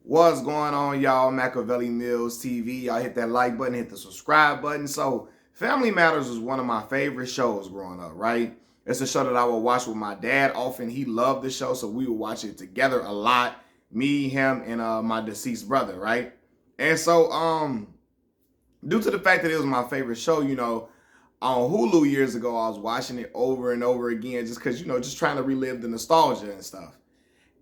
What's going on, y'all? Machiavelli Mills TV. Y'all hit that like button, hit the subscribe button. So, Family Matters was one of my favorite shows growing up, right? It's a show that I would watch with my dad often. He loved the show, so we would watch it together a lot. Me, him, and my deceased brother, right? And so, due to the fact that it was my favorite show, on Hulu years ago, I was watching it over and over again just because, just trying to relive the nostalgia and stuff.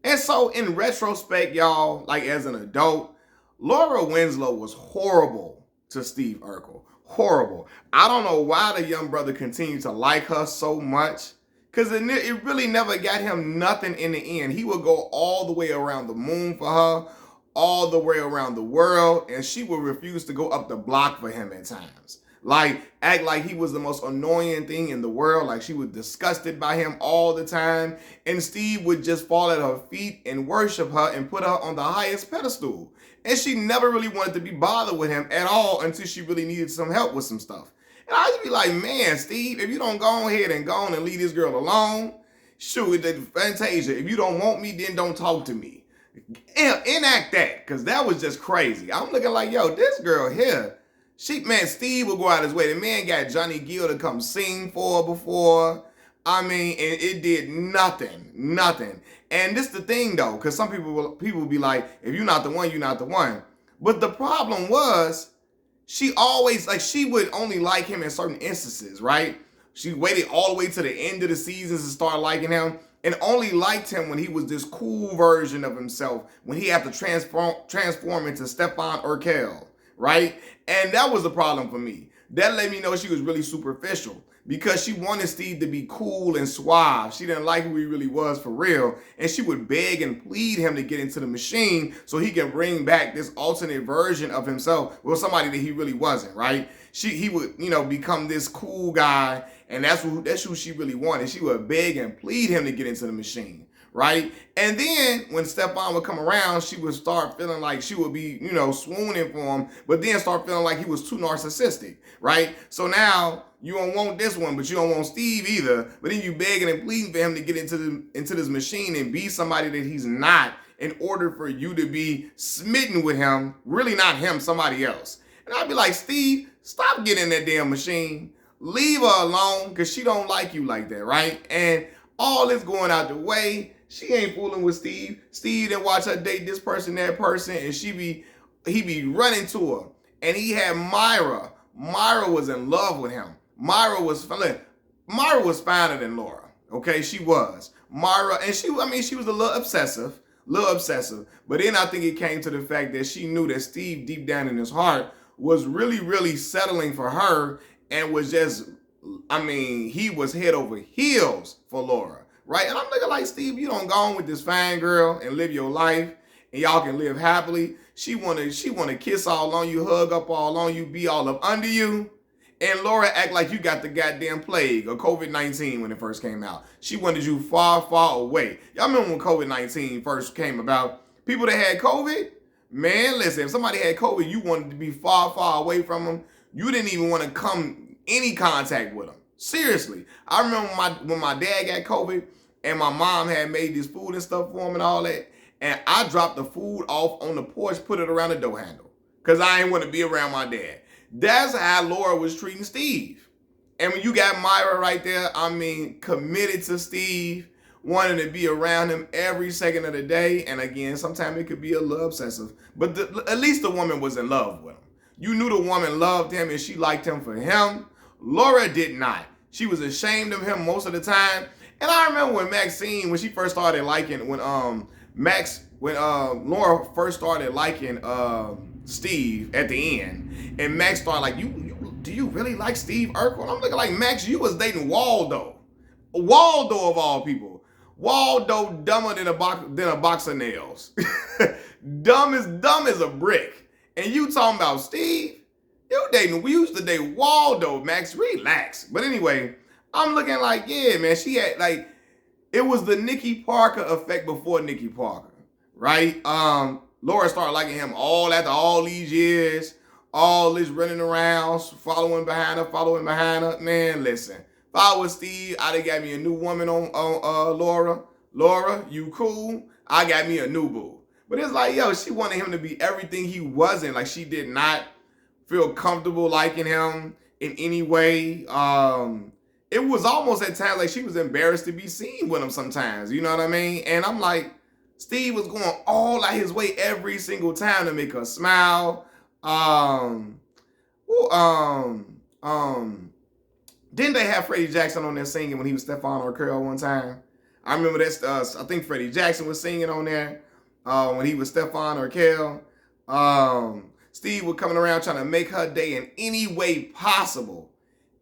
And so, in retrospect, y'all, like as an adult, Laura Winslow was horrible to Steve Urkel. Horrible. I don't know why the young brother continued to like her so much. Because it really never got him nothing in the end. He would go all the way around the moon for her, all the way around the world, and she would refuse to go up the block for him at times. Like, act like he was the most annoying thing in the world. Like, she was disgusted by him all the time. And Steve would just fall at her feet and worship her and put her on the highest pedestal. And she never really wanted to be bothered with him at all until she really needed some help with some stuff. And I'd be like, man, Steve, if you don't go ahead and go on and leave this girl alone, shoot, Fantasia, if you don't want me, then don't talk to me. Enact that, because that was just crazy. I'm looking like, yo, this girl here, Steve would go out his way. The man got Johnny Gill to come sing for her before. I mean, and it did nothing. And this the thing though, because some people be like, if you're not the one, you're not the one. But the problem was, she always, like, she would only like him in certain instances, right? She waited all the way to the end of the seasons to start liking him, and only liked him when he was this cool version of himself, when he had to transform into Stefan Urkel, right? And that was the problem for me. That let me know she was really superficial because she wanted Steve to be cool and suave. She didn't like who he really was for real. And she would beg and plead him to get into the machine so he can bring back this alternate version of himself with somebody that he really wasn't, right? He would, become this cool guy, and that's who she really wanted. She would beg and plead him to get into the machine, right? And then when Stefan would come around, she would start feeling like she would be, swooning for him, but then start feeling like he was too narcissistic, right? So now you don't want this one, but you don't want Steve either. But then you begging and pleading for him to get into this machine and be somebody that he's not in order for you to be smitten with him, really not him, somebody else. And I'd be like, Steve, stop getting in that damn machine. Leave her alone because she don't like you like that, right? And all this going out the way. She ain't fooling with Steve. Steve didn't watch her date this person, that person, and he be running to her. And he had Myra. Myra was in love with him. Myra was finer than Laura. Okay, she was. Myra, and she was a little obsessive. But then I think it came to the fact that she knew that Steve, deep down in his heart, was really, really settling for her and was just, he was head over heels for Laura, right? And I'm looking like, Steve, you don't go on with this fine girl and live your life and y'all can live happily. She wanna kiss all on you, hug up all on you, be all up under you. And Laura act like you got the goddamn plague or COVID-19 when it first came out. She wanted you far, far away. Y'all remember when COVID-19 first came about? People that had COVID, man, listen, if somebody had COVID, you wanted to be far, far away from them. You didn't even want to come any contact with them. Seriously. I remember when my dad got COVID and my mom had made this food and stuff for him and all that. And I dropped the food off on the porch, put it around the door handle. Because I didn't want to be around my dad. That's how Laura was treating Steve. And when you got Myra right there, committed to Steve, wanting to be around him every second of the day. And again, sometimes it could be a little obsessive. But at least the woman was in love with him. You knew the woman loved him and she liked him for him. Laura did not. She was ashamed of him most of the time. And I remember when Maxine, when she first started liking, when Laura first started liking Steve at the end, and Max started like, do you really like Steve Urkel? And I'm looking like, Max, you was dating Waldo. Waldo of all people. Waldo dumber than a box of nails. dumb as a brick. And you talking about Steve? We used to date Waldo, Max. Relax. But anyway, I'm looking like, yeah, man, she had like, it was the Nikki Parker effect before Nikki Parker, right? Laura started liking him after all these years, all this running around, following behind her. Man, listen, if I was Steve, I'd have got me a new woman on Laura. Laura, you cool? I got me a new boo. But it's like, yo, she wanted him to be everything he wasn't. Like, she did not feel comfortable liking him in any way. It was almost at times like she was embarrassed to be seen with him sometimes. You know what I mean? And I'm like, Steve was going all out his way every single time to make her smile. Didn't they have Freddie Jackson on there singing when he was Stephon Urkel one time? I remember that. I think Freddie Jackson was singing on there when he was Stephon Urkel. Steve was coming around trying to make her day in any way possible.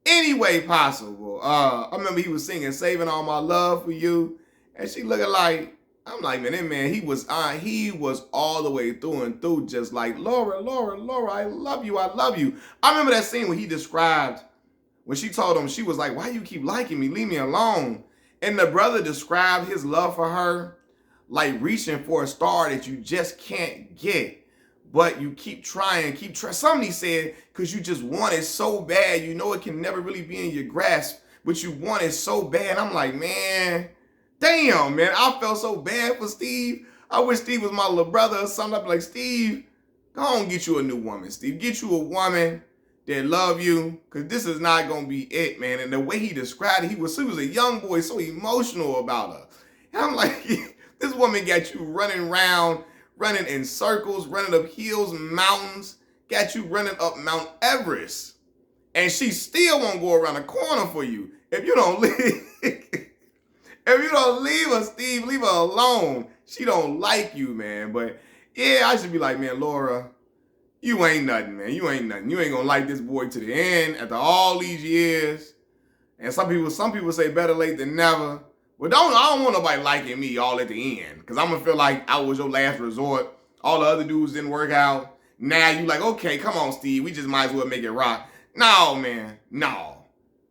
Any way possible. I remember he was singing "Saving All My Love for You," and she looking like, I'm like, man, that man, he was all the way through and through, just like, Laura, I love you. I remember that scene when he described, when she told him, she was like, why you keep liking me? Leave me alone. And the brother described his love for her like reaching for a star that you just can't get. But you keep trying. Somebody said, because you just want it so bad, you know it can never really be in your grasp, but you want it so bad. I'm like, man, damn, man, I felt so bad for Steve. I wish Steve was my little brother or something. I'd be like, Steve, go on, get you a new woman, Steve. Get you a woman that love you, because this is not going to be it, man. And the way he described it, he was a young boy, so emotional about her. And I'm like, this woman got you running around, running in circles, running up hills, mountains, got you running up Mount Everest. And she still won't go around the corner for you. If you don't leave, her, Steve, leave her alone. She don't like you, man. But yeah, I should be like, man, Laura, you ain't nothing, man. You ain't nothing. You ain't gonna like this boy to the end after all these years. And some people say better late than never. But I don't want nobody liking me all at the end, because I'm gonna feel like I was your last resort. All the other dudes didn't work out. Now you like, okay, come on, Steve. We just might as well make it rock. No, man. No.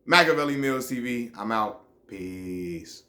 Machiavelli Mills TV. I'm out. Peace.